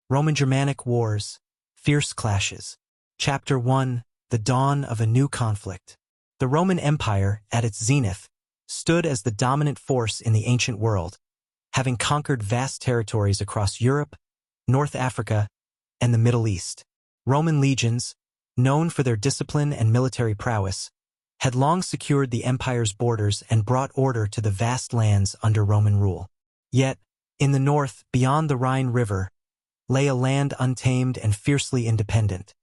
Roman-Germanic Wars, Fierce Clashes. Chapter 1. The Dawn of a New Conflict. The Roman Empire, at its zenith, stood as the dominant force in the ancient world, having conquered vast territories across Europe, North Africa, and the Middle East. Roman legions, known for their discipline and military prowess, had long secured the empire's borders and brought order to the vast lands under Roman rule. Yet, in the north, beyond the Rhine River, lay a land untamed and fiercely independent,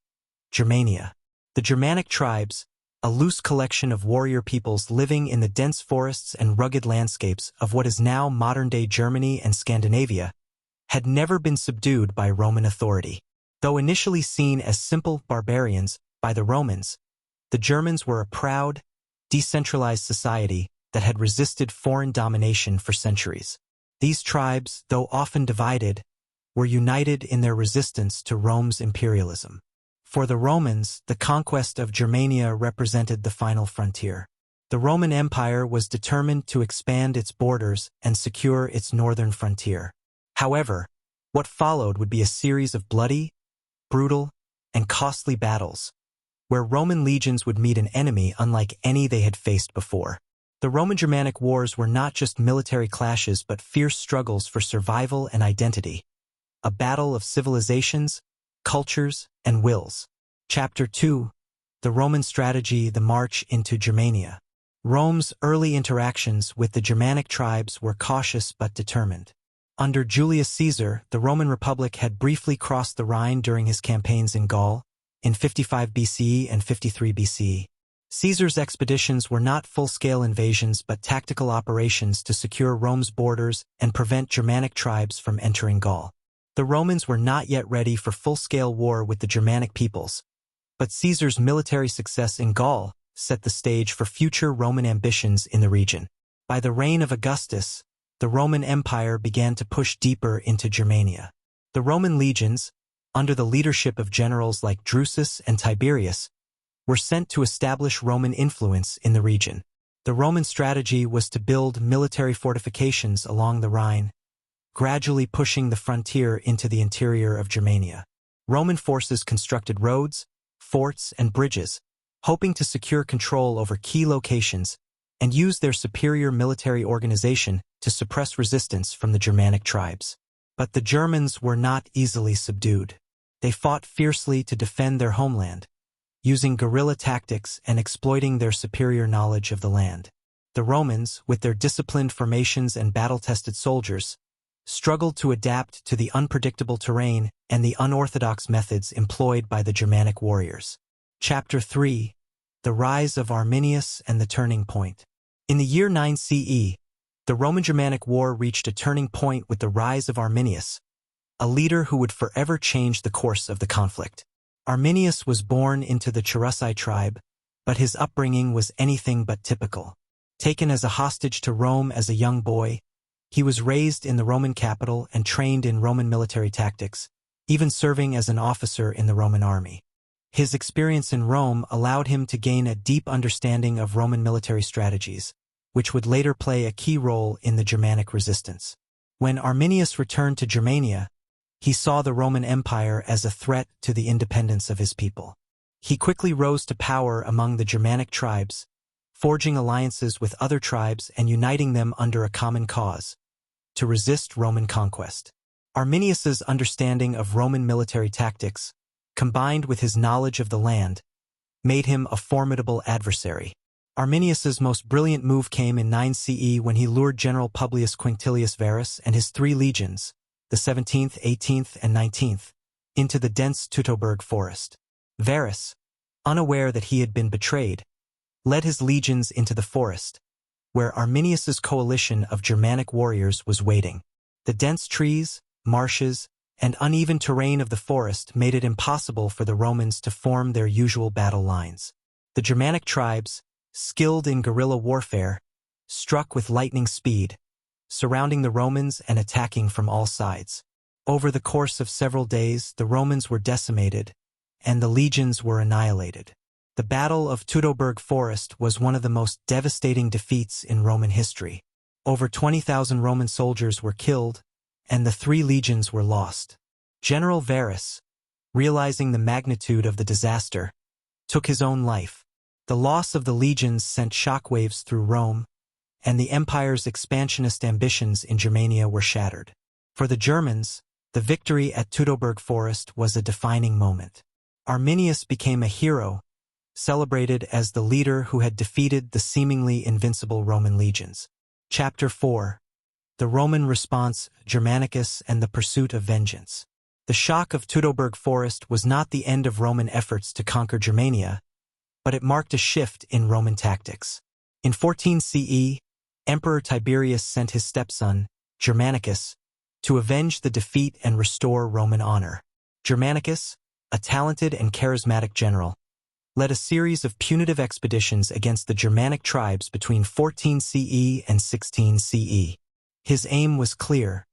Germania. The Germanic tribes, a loose collection of warrior peoples living in the dense forests and rugged landscapes of what is now modern-day Germany and Scandinavia, had never been subdued by Roman authority. Though initially seen as simple barbarians by the Romans, the Germans were a proud, decentralized society that had resisted foreign domination for centuries. These tribes, though often divided, were united in their resistance to Rome's imperialism. For the Romans, the conquest of Germania represented the final frontier. The Roman Empire was determined to expand its borders and secure its northern frontier. However, what followed would be a series of bloody, brutal, and costly battles, where Roman legions would meet an enemy unlike any they had faced before. The Roman-Germanic Wars were not just military clashes but fierce struggles for survival and identity, a battle of civilizations, cultures, and wills. Chapter 2. The Roman Strategy, the March into Germania. Rome's early interactions with the Germanic tribes were cautious but determined. Under Julius Caesar, the Roman Republic had briefly crossed the Rhine during his campaigns in Gaul, in 55 BCE and 53 BCE. Caesar's expeditions were not full-scale invasions but tactical operations to secure Rome's borders and prevent Germanic tribes from entering Gaul. The Romans were not yet ready for full-scale war with the Germanic peoples, but Caesar's military success in Gaul set the stage for future Roman ambitions in the region. By the reign of Augustus, the Roman Empire began to push deeper into Germania. The Roman legions, under the leadership of generals like Drusus and Tiberius, were sent to establish Roman influence in the region. The Roman strategy was to build military fortifications along the Rhine, gradually pushing the frontier into the interior of Germania. Roman forces constructed roads, forts, and bridges, hoping to secure control over key locations and use their superior military organization to suppress resistance from the Germanic tribes. But the Germans were not easily subdued. They fought fiercely to defend their homeland, using guerrilla tactics and exploiting their superior knowledge of the land. The Romans, with their disciplined formations and battle-tested soldiers, struggled to adapt to the unpredictable terrain and the unorthodox methods employed by the Germanic warriors. Chapter 3. The Rise of Arminius and the Turning Point. In the year 9 CE, the Roman-Germanic War reached a turning point with the rise of Arminius, a leader who would forever change the course of the conflict. Arminius was born into the Cherusei tribe, but his upbringing was anything but typical. Taken as a hostage to Rome as a young boy, he was raised in the Roman capital and trained in Roman military tactics, even serving as an officer in the Roman army. His experience in Rome allowed him to gain a deep understanding of Roman military strategies, which would later play a key role in the Germanic resistance. When Arminius returned to Germania, he saw the Roman Empire as a threat to the independence of his people. He quickly rose to power among the Germanic tribes, forging alliances with other tribes and uniting them under a common cause, to resist Roman conquest. Arminius's understanding of Roman military tactics, combined with his knowledge of the land, made him a formidable adversary. Arminius's most brilliant move came in 9 CE when he lured General Publius Quinctilius Varus and his 3 legions, the 17th, 18th, and 19th, into the dense Teutoburg forest. Varus, unaware that he had been betrayed, led his legions into the forest, where Arminius's coalition of Germanic warriors was waiting. The dense trees, marshes, and uneven terrain of the forest made it impossible for the Romans to form their usual battle lines. The Germanic tribes, skilled in guerrilla warfare, struck with lightning speed, surrounding the Romans and attacking from all sides. Over the course of several days, the Romans were decimated, and the legions were annihilated. The Battle of Teutoburg Forest was one of the most devastating defeats in Roman history. Over 20,000 Roman soldiers were killed, and the 3 legions were lost. General Varus, realizing the magnitude of the disaster, took his own life. The loss of the legions sent shockwaves through Rome, and the empire's expansionist ambitions in Germania were shattered. For the Germans, the victory at Teutoburg Forest was a defining moment. Arminius became a hero, celebrated as the leader who had defeated the seemingly invincible Roman legions. Chapter 4. The Roman Response, Germanicus and the Pursuit of Vengeance. The shock of Teutoburg Forest was not the end of Roman efforts to conquer Germania, but it marked a shift in Roman tactics. In 14 CE, Emperor Tiberius sent his stepson, Germanicus, to avenge the defeat and restore Roman honor. Germanicus, a talented and charismatic general, led a series of punitive expeditions against the Germanic tribes between 14 CE and 16 CE. His aim was clear: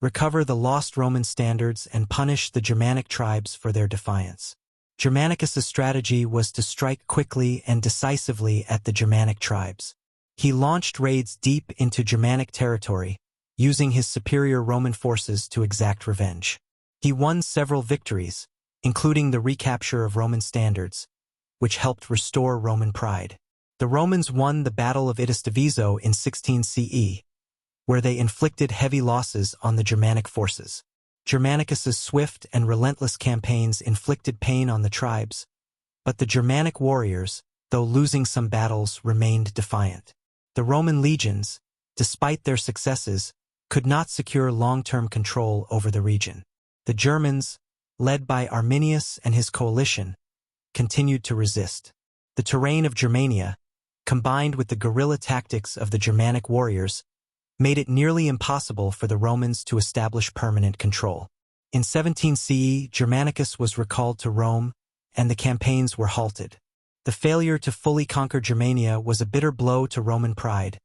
recover the lost Roman standards and punish the Germanic tribes for their defiance. Germanicus's strategy was to strike quickly and decisively at the Germanic tribes. He launched raids deep into Germanic territory, using his superior Roman forces to exact revenge. He won several victories, including the recapture of Roman standards, which helped restore Roman pride. The Romans won the Battle of Itastavizo in 16 CE, where they inflicted heavy losses on the Germanic forces. Germanicus's swift and relentless campaigns inflicted pain on the tribes, but the Germanic warriors, though losing some battles, remained defiant. The Roman legions, despite their successes, could not secure long-term control over the region. The Germans, led by Arminius and his coalition, continued to resist. The terrain of Germania, combined with the guerrilla tactics of the Germanic warriors, made it nearly impossible for the Romans to establish permanent control. In 17 CE, Germanicus was recalled to Rome, and the campaigns were halted. The failure to fully conquer Germania was a bitter blow to Roman pride,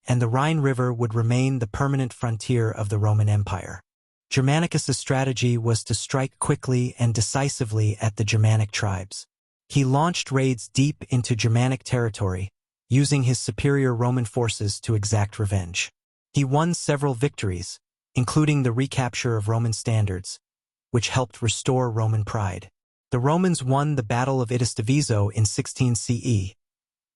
and the Rhine River would remain the permanent frontier of the Roman Empire. Germanicus's strategy was to strike quickly and decisively at the Germanic tribes. He launched raids deep into Germanic territory, using his superior Roman forces to exact revenge. He won several victories, including the recapture of Roman standards, which helped restore Roman pride. The Romans won the Battle of Itastavizo in 16 CE,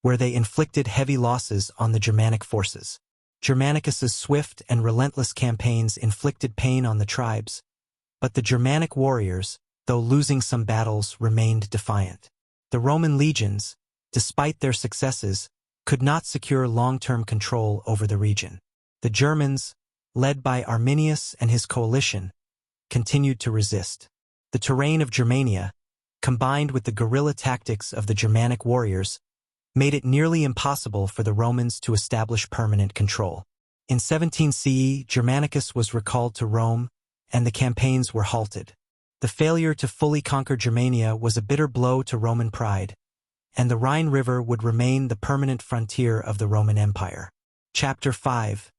where they inflicted heavy losses on the Germanic forces. Germanicus's swift and relentless campaigns inflicted pain on the tribes, but the Germanic warriors, though losing some battles, remained defiant. The Roman legions, despite their successes, could not secure long-term control over the region. The Germans, led by Arminius and his coalition, continued to resist. The terrain of Germania, combined with the guerrilla tactics of the Germanic warriors, made it nearly impossible for the Romans to establish permanent control. In 17 CE, Germanicus was recalled to Rome, and the campaigns were halted. The failure to fully conquer Germania was a bitter blow to Roman pride, and the Rhine River would remain the permanent frontier of the Roman Empire. Chapter 5.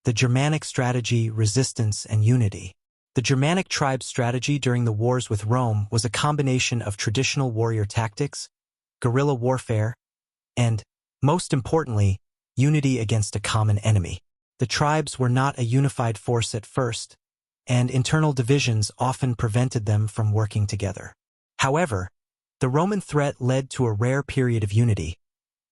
The Germanic Strategy, Resistance and Unity. The Germanic tribe's strategy during the wars with Rome was a combination of traditional warrior tactics, guerrilla warfare, and, most importantly, unity against a common enemy. The tribes were not a unified force at first, and internal divisions often prevented them from working together. However, the Roman threat led to a rare period of unity,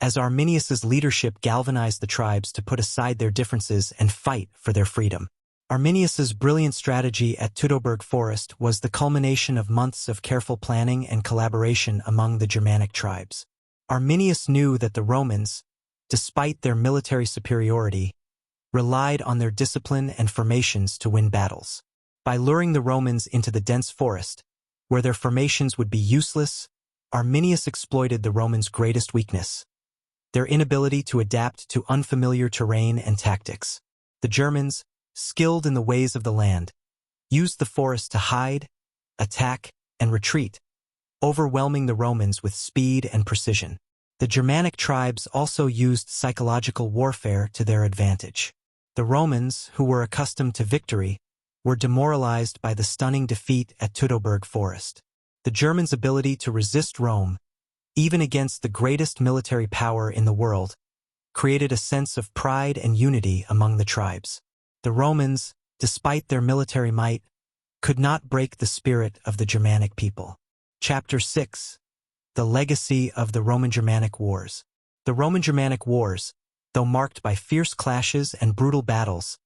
as Arminius's leadership galvanized the tribes to put aside their differences and fight for their freedom. Arminius's brilliant strategy at Teutoburg Forest was the culmination of months of careful planning and collaboration among the Germanic tribes. Arminius knew that the Romans, despite their military superiority, relied on their discipline and formations to win battles. By luring the Romans into the dense forest, where their formations would be useless, Arminius exploited the Romans' greatest weakness: their inability to adapt to unfamiliar terrain and tactics. The Germans, skilled in the ways of the land, used the forest to hide, attack, and retreat, overwhelming the Romans with speed and precision. The Germanic tribes also used psychological warfare to their advantage. The Romans, who were accustomed to victory, were demoralized by the stunning defeat at Teutoburg Forest. The Germans' ability to resist Rome, even against the greatest military power in the world, created a sense of pride and unity among the tribes. The Romans, despite their military might, could not break the spirit of the Germanic people. Chapter 6. The Legacy of the Roman-Germanic Wars. The Roman-Germanic Wars, though marked by fierce clashes and brutal battles,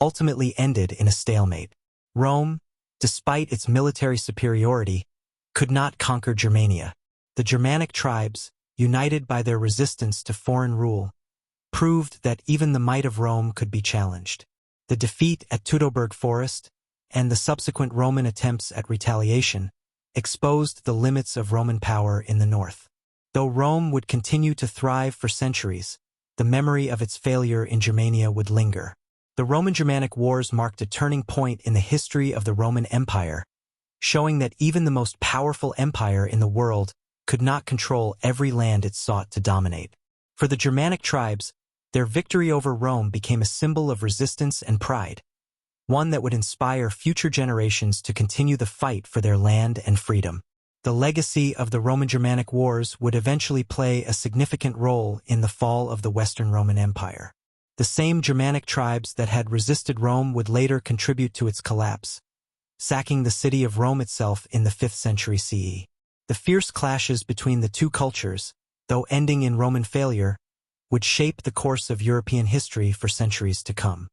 ultimately ended in a stalemate. Rome, despite its military superiority, could not conquer Germania. The Germanic tribes, united by their resistance to foreign rule, proved that even the might of Rome could be challenged. The defeat at Teutoburg Forest and the subsequent Roman attempts at retaliation exposed the limits of Roman power in the north. Though Rome would continue to thrive for centuries, the memory of its failure in Germania would linger. The Roman-Germanic Wars marked a turning point in the history of the Roman Empire, showing that even the most powerful empire in the world could not control every land it sought to dominate. For the Germanic tribes, their victory over Rome became a symbol of resistance and pride, one that would inspire future generations to continue the fight for their land and freedom. The legacy of the Roman-Germanic Wars would eventually play a significant role in the fall of the Western Roman Empire. The same Germanic tribes that had resisted Rome would later contribute to its collapse, sacking the city of Rome itself in the 5th century CE. The fierce clashes between the two cultures, though ending in Roman failure, would shape the course of European history for centuries to come.